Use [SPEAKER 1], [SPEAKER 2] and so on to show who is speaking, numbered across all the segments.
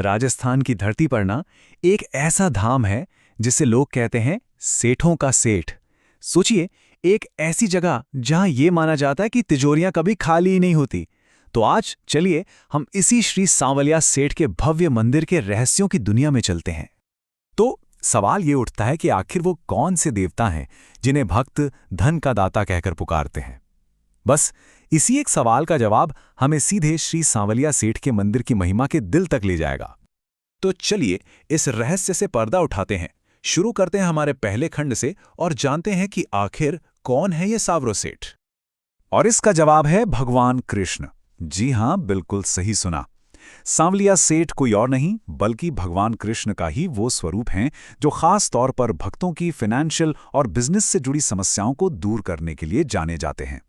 [SPEAKER 1] राजस्थान की धरती पर ना एक ऐसा धाम है जिसे लोग कहते हैं सेठों का सेठ। सोचिए, एक ऐसी जगह जहां ये माना जाता है कि तिजोरियां कभी खाली ही नहीं होती। तो आज चलिए हम इसी श्री सांवलिया सेठ के भव्य मंदिर के रहस्यों की दुनिया में चलते हैं। तो सवाल ये उठता है कि आखिर वो कौन से देवता हैं जिन्हें भक्त धन का दाता कहकर पुकारते हैं। बस इसी एक सवाल का जवाब हमें सीधे श्री सांवलिया सेठ के मंदिर की महिमा के दिल तक ले जाएगा। तो चलिए इस रहस्य से पर्दा उठाते हैं, शुरू करते हैं हमारे पहले खंड से और जानते हैं कि आखिर कौन है ये सांवरो सेठ। और इसका जवाब है भगवान कृष्ण। जी हां, बिल्कुल सही सुना। सांवलिया सेठ कोई और नहीं बल्कि भगवान कृष्ण का ही वो स्वरूप हैं जो खास तौर पर भक्तों की फाइनेंशियल और बिजनेस से जुड़ी समस्याओं को दूर करने के लिए जाने जाते हैं।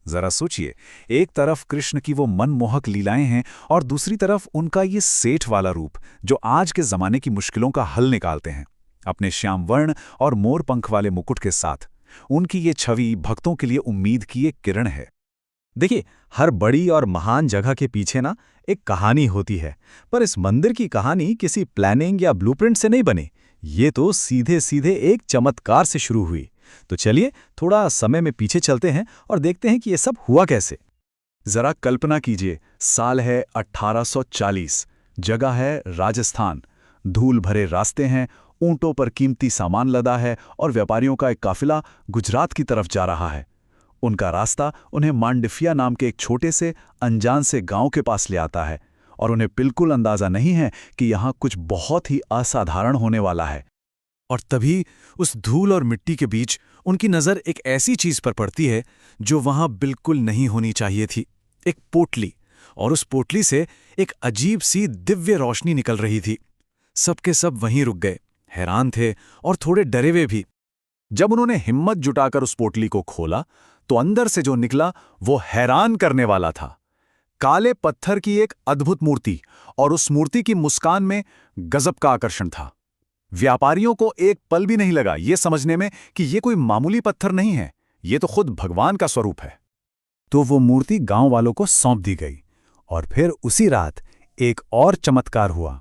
[SPEAKER 1] जरा सोचिए, एक तरफ कृष्ण की वो मनमोहक लीलाएं हैं और दूसरी तरफ उनका ये सेठ वाला रूप जो आज के जमाने की मुश्किलों का हल निकालते हैं। अपने श्याम वर्ण और मोर पंख वाले मुकुट के साथ उनकी ये छवि भक्तों के लिए उम्मीद की एक किरण है। देखिए, हर बड़ी और महान जगह के पीछे ना एक कहानी होती है, पर इस मंदिर की कहानी किसी प्लानिंग या ब्लूप्रिंट से नहीं बनी। ये तो सीधे सीधे एक चमत्कार से शुरू हुई। तो चलिए थोड़ा समय में पीछे चलते हैं और देखते हैं कि ये सब हुआ कैसे। जरा कल्पना कीजिए, साल है 1840, जगह है राजस्थान। धूल भरे रास्ते हैं, ऊंटों पर कीमती सामान लदा है और व्यापारियों का एक काफिला गुजरात की तरफ जा रहा है। उनका रास्ता उन्हें मांडफिया नाम के एक छोटे से अनजान से गांव के पास ले आता है और उन्हें बिल्कुल अंदाजा नहीं है कि यहाँ कुछ बहुत ही असाधारण होने वाला है। और तभी उस धूल और मिट्टी के बीच उनकी नज़र एक ऐसी चीज पर पड़ती है जो वहां बिल्कुल नहीं होनी चाहिए थी। एक पोटली, और उस पोटली से एक अजीब सी दिव्य रोशनी निकल रही थी। सबके सब वहीं रुक गए, हैरान थे और थोड़े डरे हुए भी। जब उन्होंने हिम्मत जुटाकर उस पोटली को खोला तो अंदर से जो निकला वो हैरान करने वाला था। काले पत्थर की एक अद्भुत मूर्ति, और उस मूर्ति की मुस्कान में गजब का आकर्षण था। व्यापारियों को एक पल भी नहीं लगा ये समझने में कि ये कोई मामूली पत्थर नहीं है, ये तो खुद भगवान का स्वरूप है। तो वो मूर्ति गांव वालों को सौंप दी गई। और फिर उसी रात एक और चमत्कार हुआ।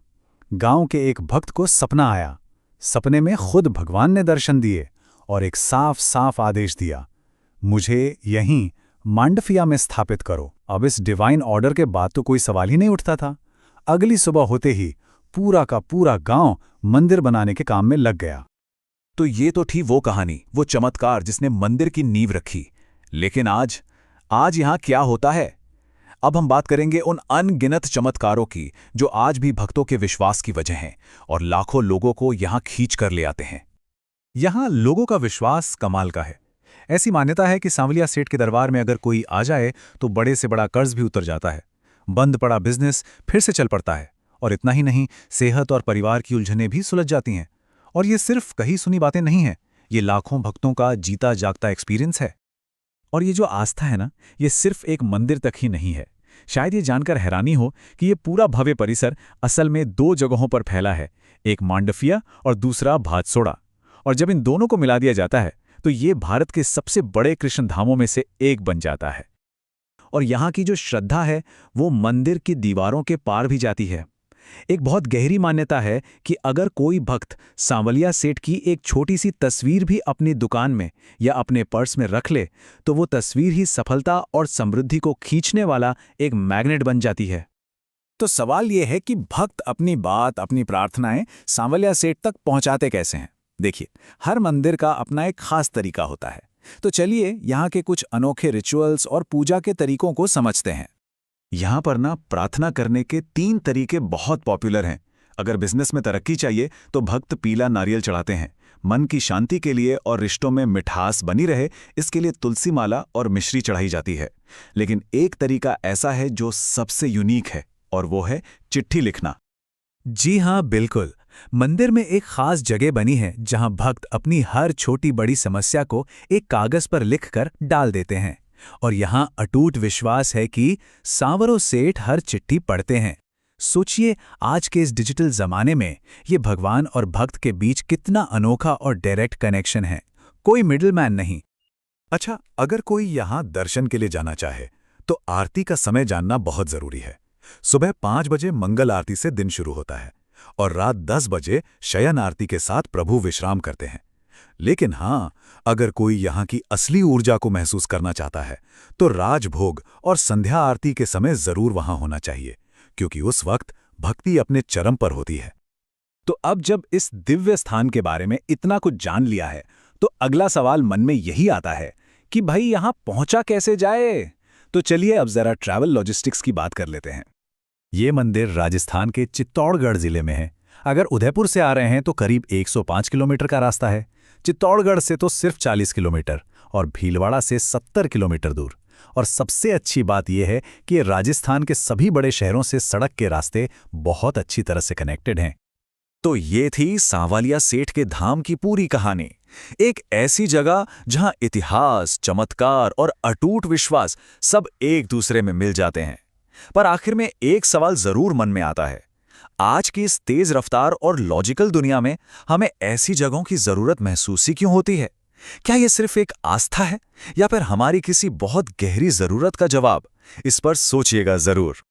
[SPEAKER 1] गांव के एक भक्त को सपना आया। सपने में खुद भगवान ने दर्शन दिए और एक साफ साफ आदेश दिया, मुझे यहीं मांडफिया में स्थापित करो। अब इस डिवाइन ऑर्डर के बाद तो कोई सवाल ही नहीं उठता था। अगली सुबह होते ही पूरा का पूरा गांव मंदिर बनाने के काम में लग गया। तो ये तो थी वो कहानी, वो चमत्कार जिसने मंदिर की नींव रखी। लेकिन आज यहां क्या होता है? अब हम बात करेंगे उन अनगिनत चमत्कारों की जो आज भी भक्तों के विश्वास की वजह हैं और लाखों लोगों को यहां खींच कर ले आते हैं। यहां लोगों का विश्वास कमाल का है। ऐसी मान्यता है कि सांवलिया सेठ के दरबार में अगर कोई आ जाए तो बड़े से बड़ा कर्ज भी उतर जाता है, बंद पड़ा बिजनेस फिर से चल पड़ता है, और इतना ही नहीं, सेहत और परिवार की उलझनें भी सुलझ जाती हैं। और ये सिर्फ कही सुनी बातें नहीं हैं, ये लाखों भक्तों का जीता जागता एक्सपीरियंस है। और ये जो आस्था है ना, ये सिर्फ एक मंदिर तक ही नहीं है। शायद ये जानकर हैरानी हो कि ये पूरा भव्य परिसर असल में 2 जगहों पर फैला है, एक मांडफिया और दूसरा भादसोड़ा। और जब इन दोनों को मिला दिया जाता है तो ये भारत के सबसे बड़े कृष्ण धामों में से एक बन जाता है। और यहाँ की जो श्रद्धा है वो मंदिर की दीवारों के पार भी जाती है। एक बहुत गहरी मान्यता है कि अगर कोई भक्त सांवलिया सेठ की एक छोटी सी तस्वीर भी अपनी दुकान में या अपने पर्स में रख ले तो वो तस्वीर ही सफलता और समृद्धि को खींचने वाला एक मैग्नेट बन जाती है। तो सवाल ये है कि भक्त अपनी बात, अपनी प्रार्थनाएं सांवलिया सेठ तक पहुंचाते कैसे हैं? देखिए, हर मंदिर का अपना एक खास तरीका होता है। तो चलिए यहाँ के कुछ अनोखे रिचुअल्स और पूजा के तरीकों को समझते हैं। यहाँ पर ना प्रार्थना करने के 3 तरीके बहुत पॉपुलर हैं। अगर बिजनेस में तरक्की चाहिए तो भक्त पीला नारियल चढ़ाते हैं। मन की शांति के लिए और रिश्तों में मिठास बनी रहे इसके लिए तुलसी माला और मिश्री चढ़ाई जाती है। लेकिन एक तरीका ऐसा है जो सबसे यूनिक है, और वो है चिट्ठी लिखना। जी हाँ, बिल्कुल। मंदिर में एक खास जगह बनी है जहां भक्त अपनी हर छोटी बड़ी समस्या को एक कागज पर लिखकर डाल देते हैं। और यहां अटूट विश्वास है कि सांवरो सेठ हर चिट्ठी पढ़ते हैं। सोचिए, आज के इस डिजिटल जमाने में ये भगवान और भक्त के बीच कितना अनोखा और डायरेक्ट कनेक्शन है, कोई मिडलमैन नहीं। अच्छा, अगर कोई यहां दर्शन के लिए जाना चाहे तो आरती का समय जानना बहुत जरूरी है।
[SPEAKER 2] सुबह 5 बजे मंगल आरती से दिन शुरू होता है और रात 10 बजे शयन आरती के साथ प्रभु विश्राम करते हैं। लेकिन हाँ, अगर कोई यहाँ की असली ऊर्जा को महसूस करना चाहता है तो राजभोग और संध्या आरती के समय जरूर वहां होना चाहिए, क्योंकि उस वक्त भक्ति अपने चरम पर होती है।
[SPEAKER 1] तो अब जब इस दिव्य स्थान के बारे में इतना कुछ जान लिया है, तो अगला सवाल मन में यही आता है कि भाई यहाँ पहुंचा कैसे जाए। तो चलिए अब जरा ट्रैवल लॉजिस्टिक्स की बात कर लेते हैं। ये मंदिर राजस्थान के चित्तौड़गढ़ जिले में है। अगर उदयपुर से आ रहे हैं तो करीब 105 किलोमीटर का रास्ता है, चित्तौड़गढ़ से तो सिर्फ 40 किलोमीटर और भीलवाड़ा से 70 किलोमीटर दूर। और सबसे अच्छी बात यह है कि ये राजस्थान के सभी बड़े शहरों से सड़क के रास्ते बहुत अच्छी तरह से कनेक्टेड हैं। तो ये थी सांवलिया सेठ के धाम की पूरी कहानी। एक ऐसी जगह जहां इतिहास, चमत्कार और अटूट विश्वास सब एक दूसरे में मिल जाते हैं। पर आखिर में एक सवाल जरूर मन में आता है, आज की इस तेज रफ्तार और लॉजिकल दुनिया में हमें ऐसी जगहों की जरूरत महसूस ही क्यों होती है? क्या ये सिर्फ एक आस्था है या फिर हमारी किसी बहुत गहरी जरूरत का जवाब? इस पर सोचिएगा जरूर।